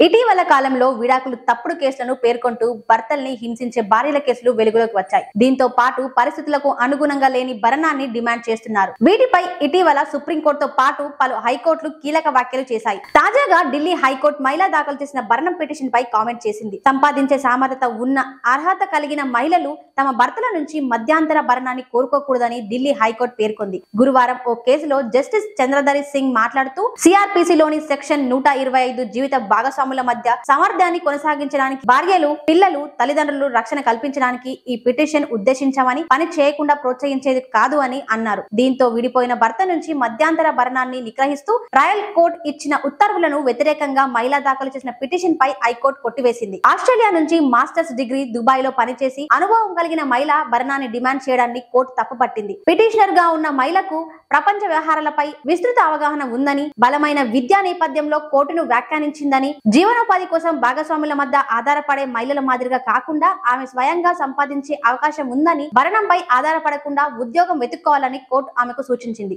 ఇటీవల కాలంలో విడాకులు తప్పుడు కేసులను పేర్కొంటూ భర్తల్ని హింసించే భార్యల కేసులు వెలుగులోకి వచ్చాయి. దీంతో పాటు పరిస్థితులకు అనుగుణంగా లేని భరణాన్ని డిమాండ్ చేస్తున్నారు. వీటిపై ఇటీవల సుప్రీంకోర్టుతో పాటు పలు హైకోర్టులు కీలక వ్యాఖ్యలు చేశాయి. తాజాగా ఢిల్లీ హైకోర్టు మహిళ దాఖలు చేసిన భరణం పిటిషన్ పై కామెంట్ చేసింది. సంపాదించే సామర్థ్యత ఉన్న అర్హత కలిగిన మహిళలు తమ భర్తల నుంచి మధ్యాంతర భరణాన్ని కోరుకోకూడదని ఢిల్లీ హైకోర్టు పేర్కొంది. గురువారం ఓ కేసులో జస్టిస్ చంద్రధరి సింగ్ మాట్లాడుతూ సిఆర్పిసిలోని సెక్షన్ 125 జీవిత భాగస్వాముల మధ్య సామర్థ్యాన్ని కొనసాగించడానికి భార్యలు, పిల్లలు, తల్లిదండ్రులు రక్షణ కల్పించడానికి ఈ పిటిషన్ ఉద్దేశించామని, పని చేయకుండా ప్రోత్సహించేది కాదు అని అన్నారు. దీంతో విడిపోయిన భర్త నుంచి మధ్యాంతర భరణాన్ని నిగ్రహిస్తూ రాయల్ కోర్టు ఇచ్చిన ఉత్తర్వులను వ్యతిరేకంగా మహిళ దాఖలు చేసిన పిటిషన్ పై హైకోర్టు కొట్టివేసింది. ఆస్ట్రేలియా నుంచి మాస్టర్స్ డిగ్రీ దుబాయ్ లో పనిచేసి అనుభవం కలిగిన మహిళ భరణాన్ని డిమాండ్ చేయడాన్ని కోర్టు తప్పుపట్టింది. పిటిషనర్ గా ఉన్న మహిళకు ప్రపంచ వ్యవహారాలపై విస్తృత అవగాహన ఉందని, బలమైన విద్యా నేపథ్యంలో కోర్టును వ్యాఖ్యానించిందని, జీవనోపాధి కోసం భాగస్వాముల మధ్య ఆధారపడే మహిళల మాదిరిగా కాకుండా ఆమె స్వయంగా సంపాదించే అవకాశం ఉందని, భరణంపై ఆధారపడకుండా ఉద్యోగం వెతుక్కోవాలని కోర్టు ఆమెకు సూచించింది.